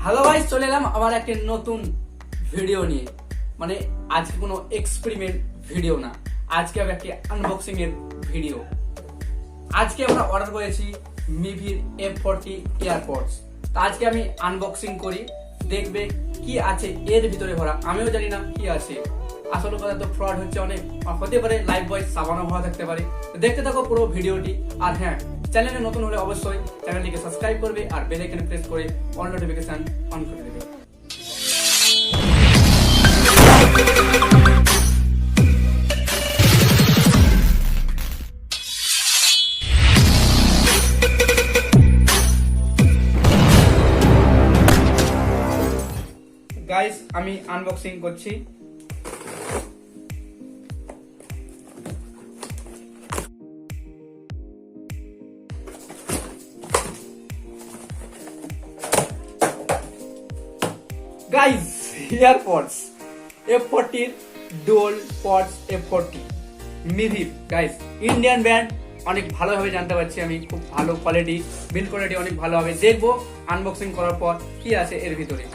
Hello guys, চলে এলাম আবার একটা নতুন ভিডিও নিয়ে। মানে আজকে কোনো এক্সপেরিমেন্ট ভিডিও না, আজকে হবে একটা আনবক্সিং এর ভিডিও। আজকে আমরা অর্ডার করেছি মিভির F40 এয়ারপডস। তো আজকে আমি আনবক্সিং করি, দেখবে কি আছে এর ভিতরে ভরা। আমিও জানি না কি আছে, আসলে কথা তো ফ্রড হচ্ছে অনেক, হতে পারে লাইভ ভয়েস সাবানো ভরা থাকতে পারে। দেখতে থাকো পুরো ভিডিওটি। আর হ্যাঁ, চ্যানেলে নতুন হলে অবশ্যই চ্যানেলটিকে সাবস্ক্রাইব করবে আর বেল আইকনে প্রেস করে অল নোটিফিকেশন অন করে দেবে। গাইস, আমি আনবক্সিং করছি। Guys, AirPods F40 duopods F40 Mivi. Guys, Indian brand, অনেক ভালোভাবে জানতে পারছি আমি, খুব ভালো কোয়ালিটি, বিল্ড কোয়ালিটি অনেক ভালো হবে। দেখবো আনবক্সিং করার পর কি আছে এর ভিতরে।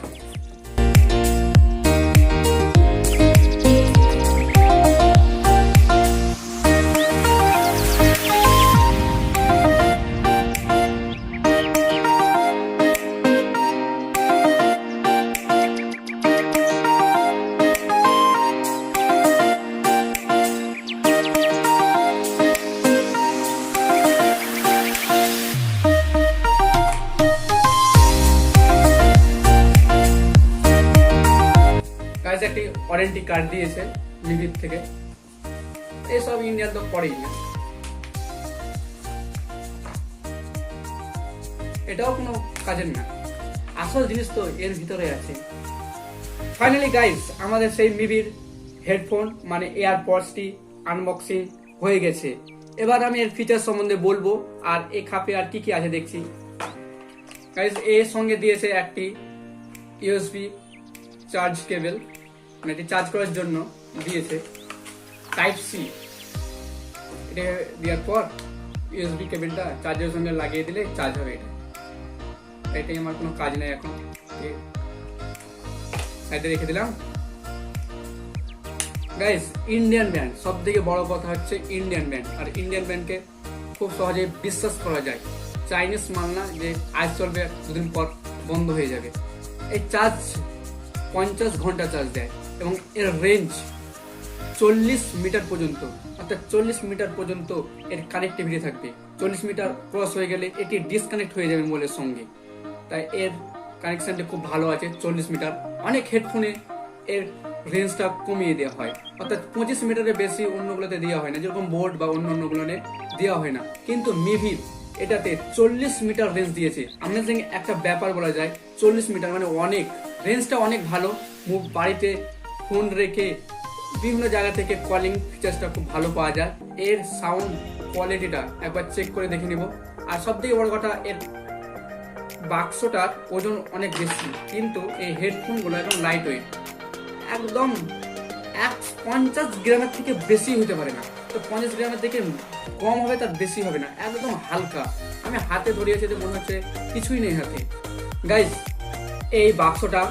একটি ওয়ারেন্টি কার্ড দিয়েছে মিভির থেকে। এসব ইন্ডিয়ান তো পড়েই না, এটাও কোনো কাজের না, আসল জিনিস তো এর ভিতরে আছে। ফাইনালি গাইস, আমাদের সেই মিভির হেডফোন মানে এয়ারপডসটি আনবক্সিং হয়ে গেছে। এবার আমি এর ফিচার সম্বন্ধে বলবো আর এই খাপে আর কি কি আছে দেখছি। গাইস, এর সঙ্গে দিয়েছে একটি ইউএসবি চার্জ কেবল, মানে এটি চার্জ করার জন্য দিয়েছে টাইপ সি। এটা দেওয়ার পর ইউএসবি কেবলটা চার্জের সঙ্গে লাগিয়ে দিলে চার্জ হবে। এটাই আমার কোনো কাজ নেই এখন, সাইডে রেখে দিলাম। গাইস, ইন্ডিয়ান ব্র্যান্ড, সব থেকে বড় কথা হচ্ছে ইন্ডিয়ান ব্র্যান্ড। আর ইন্ডিয়ান ব্র্যান্ডকে খুব সহজে বিশ্বাস করা যায়। চাইনিজ মাল না যে আজ চলবে দুদিন পর বন্ধ হয়ে যাবে। এই চার্জ 50 ঘন্টা চার্জ দেয় এবং এর রেঞ্জ 40 মিটার পর্যন্ত, অর্থাৎ 40 মিটার পর্যন্ত এর কানেক্টিভিটি থাকবে। 40 মিটার ক্রস হয়ে গেলে এটি ডিসকানেক্ট হয়ে যাবে মোবাইলের সঙ্গে। তাই এর কানেকশনটা খুব ভালো আছে 40 মিটার। অনেক হেডফোনে এর রেঞ্জটা কমিয়ে দেওয়া হয়, অর্থাৎ 25 মিটারের বেশি অন্যগুলোতে দেওয়া হয় না, যেরকম বোর্ড বা অন্যগুলোতে দেওয়া হয় না। কিন্তু মিভির এটাতে 40 মিটার রেঞ্জ দিয়েছে। আপনার সঙ্গে একটা ব্যাপার বলা যায়, 40 মিটার মানে অনেক, রেঞ্জটা অনেক ভালো। বাড়িতে ফোন রেখে বিভিন্ন জায়গা থেকে কলিং ফিচার্সটা খুব ভালো পাওয়া যায়। এর সাউন্ড কোয়ালিটিটা একবার চেক করে দেখে নিব। আর সব থেকে বড় কথা, এর বাক্সটার ওজন অনেক বেশি, কিন্তু এই হেডফোনগুলো একদম লাইট ওয়েট, একদম 50 গ্রামের থেকে বেশি হতে পারে না। তো 50 গ্রামের থেকে কম হবে, তার বেশি হবে না, একদম হালকা। আমি হাতে ধরিয়েছি তো মনে হচ্ছে কিছুই নেই হাতে। গাইস, এই বাক্সটা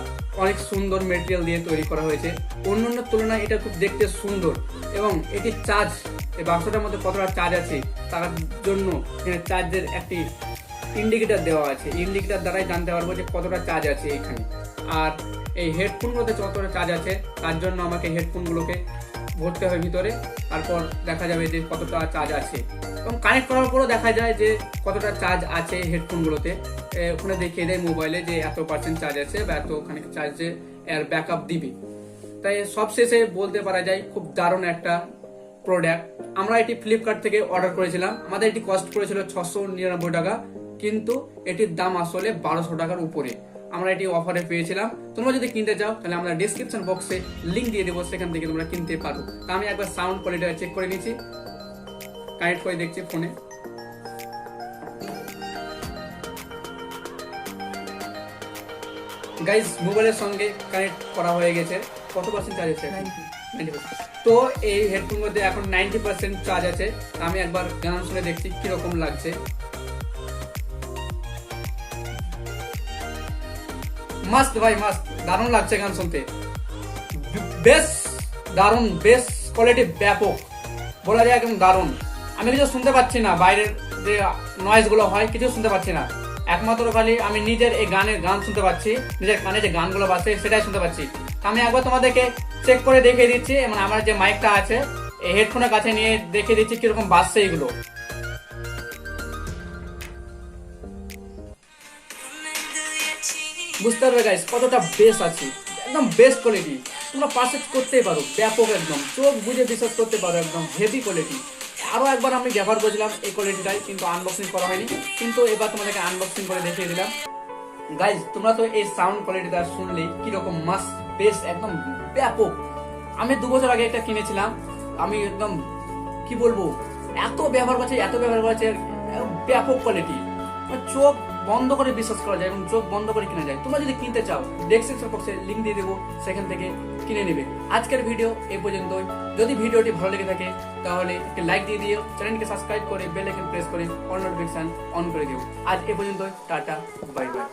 অনেক সুন্দর মেটেরিয়াল দিয়ে তৈরি করা হয়েছে, অন্যান্য তুলনায় এটা খুব দেখতে সুন্দর। এবং এটি চার্জ, এই বাক্সটার মধ্যে কতটা চার্জ আছে তার জন্য চার্জের একটি ইন্ডিকেটর দেওয়া আছে। ইন্ডিকেটর দ্বারাই জানতে পারবো যে কতটা চার্জ আছে এখানে। আর এই হেডফোনগুলোতে কতটা চার্জ আছে তার জন্য আমাকে হেডফোনগুলোকে ভরতে হবে ভিতরে, তারপর দেখা যাবে যে কতটা চার্জ আছে। এবং কানেক্ট করার পরও দেখা যায় যে কতটা চার্জ আছে হেডফোনগুলোতে। ওখানে দেখিয়ে দেয় মোবাইলে যে এত % চার্জ আছে বা এত ওখানে চার্জে এর ব্যাকআপ দিবে। তাই সব শেষে বলতে পারা যায় খুব দারুণ একটা প্রোডাক্ট। আমরা এটি ফ্লিপকার্ট থেকে অর্ডার করেছিলাম, আমাদের এটি কস্ট করেছিল 699 টাকা, কিন্তু এটির দাম আসলে 1200 টাকার উপরে। আমরা এটি অফারে পেয়েছিলাম। তোমরা যদি কিনতে চাও তাহলে আমরা ডেসক্রিপশন বক্সে লিংক দিয়ে দেবো, সেখান থেকে তোমরা কিনতে পারো। তা আমি একবার সাউন্ড কোয়ালিটিটা চেক করে নিচ্ছি, কানেক্ট করে দেখছি ফোনে। গাইস, মোবাইলের সঙ্গে কানেক্ট করা হয়ে গেছে। কত % চার্জ আছে? 90%। তো এই হেডফোন মধ্যে এখন 90% চার্জ আছে। আমি একবার গান শুনে দেখছি কিরকম লাগছে। মাস্ট ভাই মাস্ট, দারুণ লাগছে গান শুনতে, বেশ দারুণ, বেশ কোয়ালিটি ব্যাপক, বলা যায় একদম দারুণ। আমি কিছু শুনতে পাচ্ছি না, বাইরের যে নয়েজ গুলো হয় কিছু শুনতে পাচ্ছি না, একমাত্র খালি আমি নিজের এই গানের গান শুনতে পাচ্ছি, নিজের কানে যে গানগুলো বাজছে সেটাই শুনতে পাচ্ছি। আমি একবার তোমাদেরকে চেক করে দেখিয়ে দিচ্ছি, মানে আমার যে মাইকটা আছে এই হেডফোনের কাছে নিয়ে দেখিয়ে দিচ্ছি কিরকম বাজছে এগুলো। বুঝতে পারবে গাইস কতটা বেস আছে, একদম বেস্ট কোয়ালিটি, তোমরা পারচেজ করতেই পারো, ব্যাপক একদম, চোখ বুঝে বিশ্বাস করতে পারো, একদম হেভি কোয়ালিটি। আরো একবার আমি ব্যবহার করেছিলাম এই কোয়ালিটিটাই, কিন্তু আনবক্সিং করা হয়নি, কিন্তু এবার তোমাদেরকে আনবক্সিং করে দেখিয়ে দিলাম। গাইজ তোমরা তো এই সাউন্ড কোয়ালিটিটা শুনলে কিরকম মাস্ট, বেস একদম ব্যাপক। আমি 2 বছর আগে একটা কিনেছিলাম, আমি একদম কি বলবো, এত ব্যবহার করছে, এত ব্যবহার করছে, ব্যাপক কোয়ালিটি, চোখ বন্ধ করে বিশ্বাস করা যায় এবং চোখ বন্ধ করে কিনা যায়। তোমরা যদি কিনতে চাও ডেসক্রিপশন বক্সে লিংক দিয়ে দেবো, সেখান থেকে কিনে নেবে। আজকের ভিডিও এই পর্যন্তই। যদি ভিডিওটি ভালো লেগে থাকে তাহলে একটি লাইক দিয়ে দিও, চ্যানেলকে সাবস্ক্রাইব করে বেল আইকন প্রেস করে অল নোটিফিকেশন অন করে দিও। আজ এই পর্যন্ত, টাটা, বাই বাই।